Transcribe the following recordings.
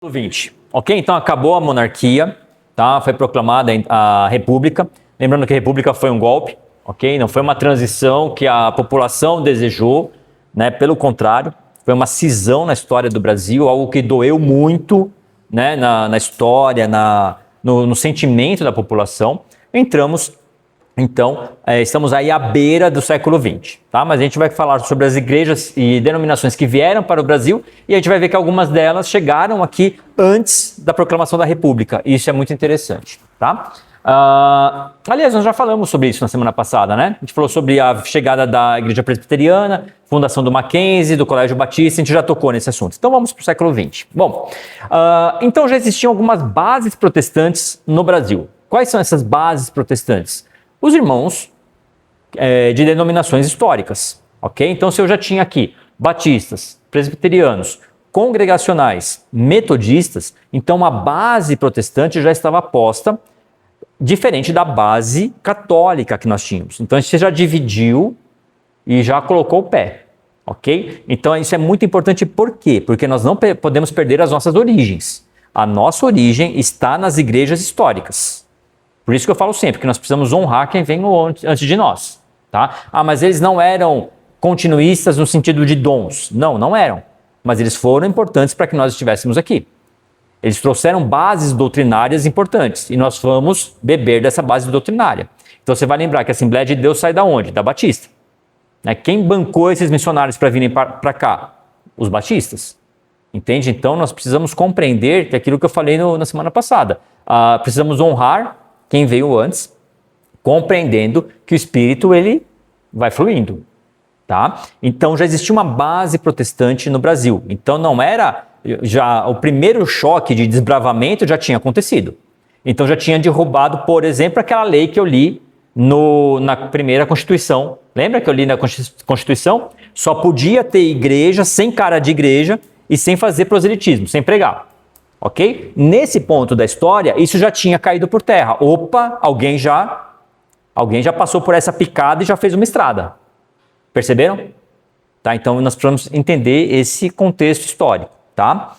XX. Ok? Então acabou a monarquia, tá? Foi proclamada a república. Lembrando que a república foi um golpe, ok? Não foi uma transição que a população desejou, né? Pelo contrário, foi uma cisão na história do Brasil, algo que doeu muito, né? Na história, no sentimento da população. Então, estamos aí à beira do século XX, tá? Mas a gente vai falar sobre as igrejas e denominações que vieram para o Brasil e a gente vai ver que algumas delas chegaram aqui antes da proclamação da República. Isso é muito interessante, tá? Aliás, nós já falamos sobre isso na semana passada, né? A gente falou sobre a chegada da Igreja Presbiteriana, fundação do Mackenzie, do Colégio Batista, a gente já tocou nesse assunto. Então vamos para o século XX. Bom, então já existiam algumas bases protestantes no Brasil. Quais são essas bases protestantes? Os irmãos de denominações históricas, ok? Então, se eu já tinha aqui batistas, presbiterianos, congregacionais, metodistas, então a base protestante já estava posta, diferente da base católica que nós tínhamos. Então, a gente já dividiu e já colocou o pé, ok? Então, isso é muito importante, por quê? Porque nós não podemos perder as nossas origens. A nossa origem está nas igrejas históricas. Por isso que eu falo sempre que nós precisamos honrar quem vem antes de nós, tá? Mas eles não eram continuistas no sentido de dons. Não eram. Mas eles foram importantes para que nós estivéssemos aqui. Eles trouxeram bases doutrinárias importantes e nós vamos beber dessa base doutrinária. Então você vai lembrar que a Assembleia de Deus sai da onde? Da Batista. Quem bancou esses missionários para virem para cá? Os batistas. Entende? Então nós precisamos compreender que aquilo que eu falei na semana passada. Precisamos honrar quem veio antes, compreendendo que o Espírito ele vai fluindo, tá? Então já existia uma base protestante no Brasil. Então não era já o primeiro choque de desbravamento já tinha acontecido. Então já tinha derrubado, por exemplo, aquela lei que eu li na primeira Constituição. Lembra que eu li na Constituição? Só podia ter igreja sem cara de igreja e sem fazer proselitismo, sem pregar. Ok? Nesse ponto da história, isso já tinha caído por terra. Opa, alguém já passou por essa picada e já fez uma estrada. Perceberam? Tá? Então, nós precisamos entender esse contexto histórico. Tá?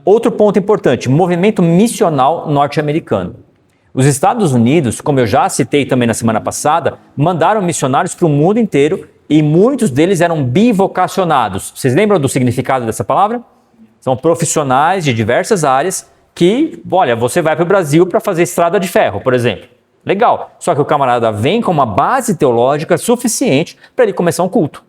Outro ponto importante, movimento missional norte-americano. Os Estados Unidos, como eu já citei também na semana passada, mandaram missionários para o mundo inteiro e muitos deles eram bivocacionados. Vocês lembram do significado dessa palavra? São profissionais de diversas áreas que, olha, você vai para o Brasil para fazer estrada de ferro, por exemplo. Legal. Só que o camarada vem com uma base teológica suficiente para ele começar um culto.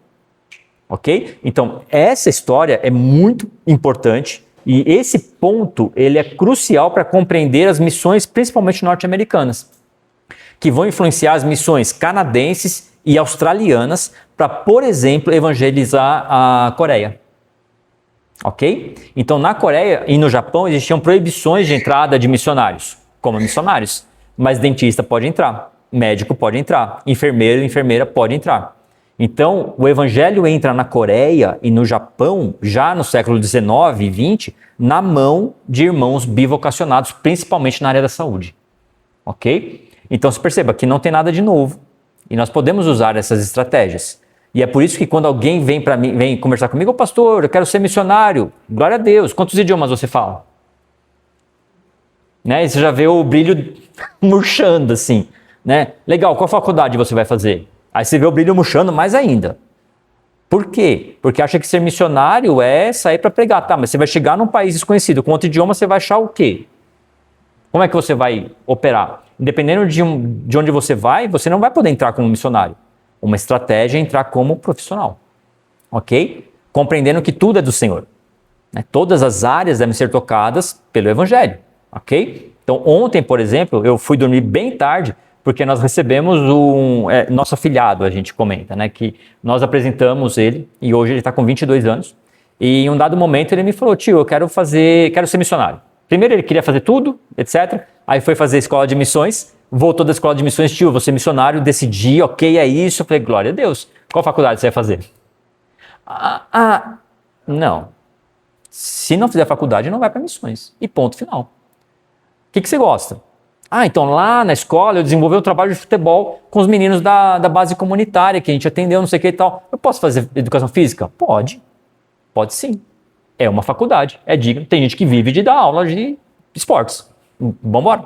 Ok? Então, essa história é muito importante e esse ponto ele é crucial para compreender as missões, principalmente norte-americanas, que vão influenciar as missões canadenses e australianas para, por exemplo, evangelizar a Coreia. Ok? Então, na Coreia e no Japão existiam proibições de entrada de missionários, como missionários. Mas dentista pode entrar, médico pode entrar, enfermeiro e enfermeira pode entrar. Então, o evangelho entra na Coreia e no Japão, já no século XIX e XX, na mão de irmãos bivocacionados, principalmente na área da saúde. Ok? Então, se perceba que não tem nada de novo e nós podemos usar essas estratégias. E é por isso que quando alguém vem conversar comigo, ô pastor, eu quero ser missionário. Glória a Deus. Quantos idiomas você fala? Né? E você já vê o brilho murchando assim. Né? Legal, qual faculdade você vai fazer? Aí você vê o brilho murchando mais ainda. Por quê? Porque acha que ser missionário é sair para pregar. Tá, mas você vai chegar num país desconhecido, com outro idioma você vai achar o quê? Como é que você vai operar? Dependendo de onde você não vai poder entrar como missionário. Uma estratégia é entrar como profissional, ok? Compreendendo que tudo é do Senhor. Né? Todas as áreas devem ser tocadas pelo Evangelho, ok? Então, ontem, por exemplo, eu fui dormir bem tarde, porque nós recebemos nosso afilhado, a gente comenta, né? Que nós apresentamos ele, e hoje ele está com 22 anos, e em um dado momento ele me falou, tio, eu quero ser missionário. Primeiro ele queria fazer tudo, etc. Aí foi fazer a escola de missões, voltou da escola de missões, tio, vou ser missionário, decidi, ok, é isso. Eu falei, glória a Deus. Qual faculdade você vai fazer? Não. Se não fizer faculdade, não vai para missões. E ponto final. O que você gosta? Então lá na escola eu desenvolvi um trabalho de futebol com os meninos da base comunitária, que a gente atendeu, não sei o que e tal. Eu posso fazer educação física? Pode. Pode sim. É uma faculdade, é digno. Tem gente que vive de dar aula de esportes. Vambora.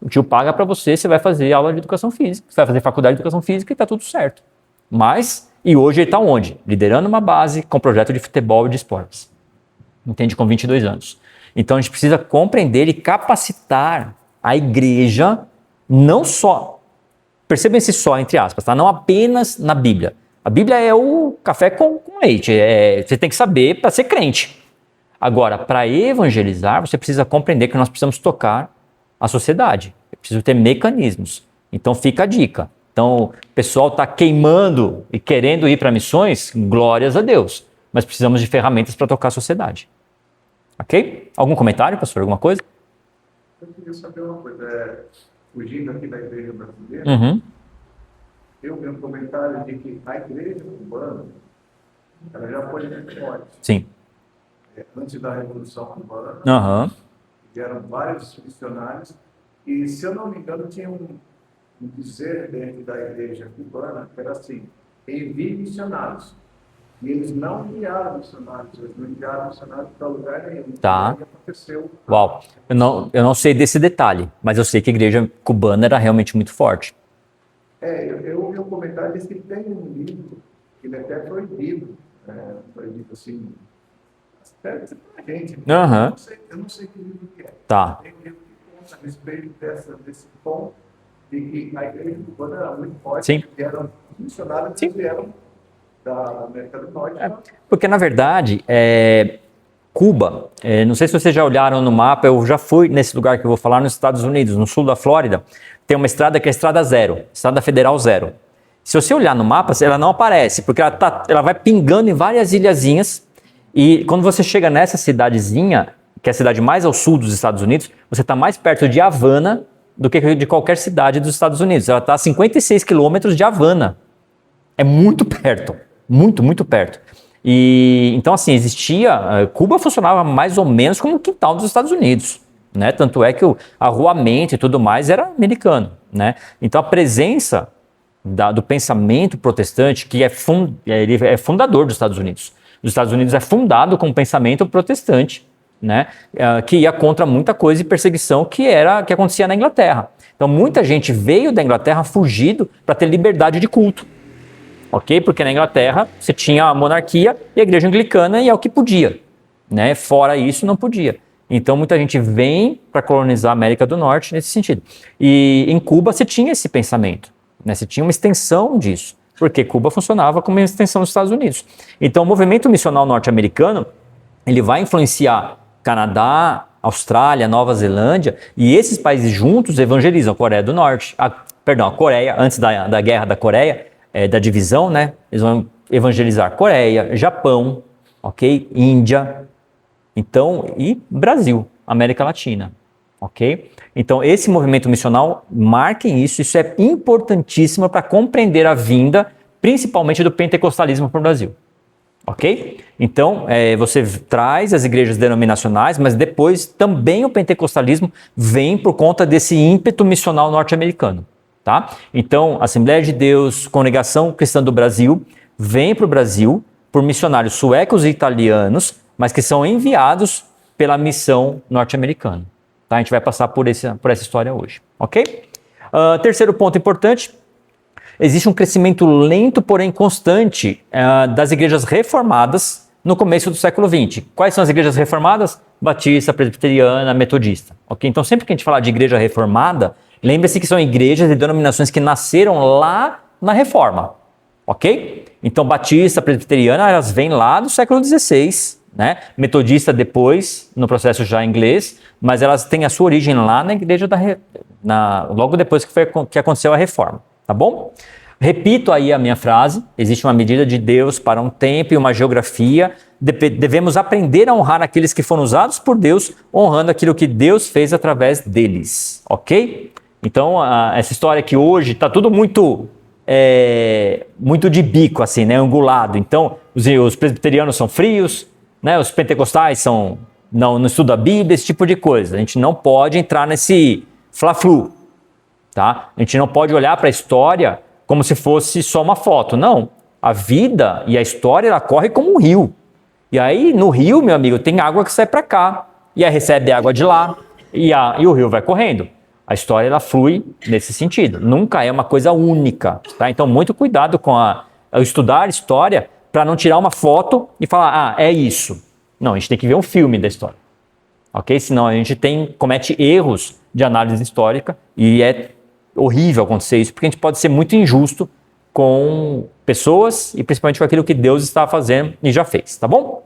O tio paga para você, você vai fazer aula de educação física, você vai fazer faculdade de educação física e tá tudo certo. Mas, e hoje ele tá onde? Liderando uma base com projeto de futebol e de esportes. Entende? Com 22 anos. Então a gente precisa compreender e capacitar a igreja, não só, percebam esse só entre aspas, tá? Não apenas na Bíblia. A Bíblia é o café com leite, você tem que saber para ser crente. Agora, para evangelizar, você precisa compreender que nós precisamos tocar a sociedade. Eu preciso ter mecanismos. Então fica a dica. Então o pessoal está queimando e querendo ir para missões, glórias a Deus. Mas precisamos de ferramentas para tocar a sociedade. Ok? Algum comentário, pastor? Alguma coisa? Eu queria saber uma coisa. Fugindo aqui da igreja brasileira, eu vi um comentário de que a igreja cubana ela já foi muito forte. Sim. Antes da Revolução Cubana, vieram vários missionários, e se eu não me engano, tinha um dizer dentro da igreja cubana que era assim: envie missionários. E eles não enviaram missionários, eles não enviaram missionários para lugar nenhum. Tá. E aconteceu. Uau. Eu não sei desse detalhe, mas eu sei que a igreja cubana era realmente muito forte. Eu ouvi um comentário, disse que tem um livro, que ele até é proibido, assim, até pra gente. Eu não sei que livro que é. Tá. Tem um livro que conta a respeito desse ponto, de que a igreja cubana era muito forte. Sim. Que eram missionários que vieram da América do Norte. Porque, na verdade, Cuba, não sei se vocês já olharam no mapa, eu já fui nesse lugar que eu vou falar, nos Estados Unidos, no sul da Flórida, tem uma estrada que é a Estrada Zero, Estrada Federal Zero. Se você olhar no mapa, ela não aparece, porque ela vai pingando em várias ilhazinhas, e quando você chega nessa cidadezinha, que é a cidade mais ao sul dos Estados Unidos, você está mais perto de Havana do que de qualquer cidade dos Estados Unidos. Ela está a 56 quilômetros de Havana. É muito perto, muito, muito perto. E então, assim, Cuba funcionava mais ou menos como o quintal dos Estados Unidos, né? Tanto é que o arruamento e tudo mais era americano, né? Então a presença do pensamento protestante, que ele é fundador dos Estados Unidos. Os Estados Unidos é fundado com o pensamento protestante, né? Que ia contra muita coisa e perseguição que acontecia na Inglaterra. Então muita gente veio da Inglaterra fugido para ter liberdade de culto. Ok? Porque na Inglaterra você tinha a monarquia e a igreja anglicana e é o que podia, né? Fora isso não podia. Então muita gente vem para colonizar a América do Norte nesse sentido. E em Cuba você tinha esse pensamento, né? Você tinha uma extensão disso, porque Cuba funcionava como uma extensão dos Estados Unidos. Então o movimento missional norte-americano, ele vai influenciar Canadá, Austrália, Nova Zelândia, e esses países juntos evangelizam a Coreia do Norte, a Coreia, antes da guerra da Coreia, da divisão, né? Eles vão evangelizar Coreia, Japão, ok? Índia, então, e Brasil, América Latina, ok? Então, esse movimento missional, marquem isso é importantíssimo para compreender a vinda, principalmente do pentecostalismo para o Brasil, ok? Então, você traz as igrejas denominacionais, mas depois também o pentecostalismo vem por conta desse ímpeto missional norte-americano. Tá? Então, Assembleia de Deus, Congregação Cristã do Brasil, vem para o Brasil por missionários suecos e italianos, mas que são enviados pela missão norte-americana. Tá? A gente vai passar por essa história hoje. Ok? Terceiro ponto importante, existe um crescimento lento, porém constante, das igrejas reformadas no começo do século XX. Quais são as igrejas reformadas? Batista, presbiteriana, metodista. Ok? Então, sempre que a gente falar de igreja reformada, lembre-se que são igrejas e denominações que nasceram lá na Reforma, ok? Então, Batista, Presbiteriana, elas vêm lá do século XVI, né? Metodista depois, no processo já inglês, mas elas têm a sua origem lá na igreja logo depois que aconteceu a Reforma, tá bom? Repito aí a minha frase, existe uma medida de Deus para um tempo e uma geografia, devemos aprender a honrar aqueles que foram usados por Deus, honrando aquilo que Deus fez através deles, ok? Então, essa história que hoje está tudo muito de bico, assim, né, angulado. Então, os presbiterianos são frios, né, os pentecostais não estudam a Bíblia, esse tipo de coisa. A gente não pode entrar nesse fla-flu, tá? A gente não pode olhar para a história como se fosse só uma foto. Não, a vida e a história, ela corre como um rio. E aí, no rio, meu amigo, tem água que sai para cá. E aí recebe água de lá. E o rio vai correndo. A história, ela flui nesse sentido. Nunca é uma coisa única, tá? Então, muito cuidado com estudar história para não tirar uma foto e falar, é isso. Não, a gente tem que ver um filme da história. Ok? Senão a gente comete erros de análise histórica e é horrível acontecer isso, porque a gente pode ser muito injusto com pessoas e principalmente com aquilo que Deus está fazendo e já fez, tá bom?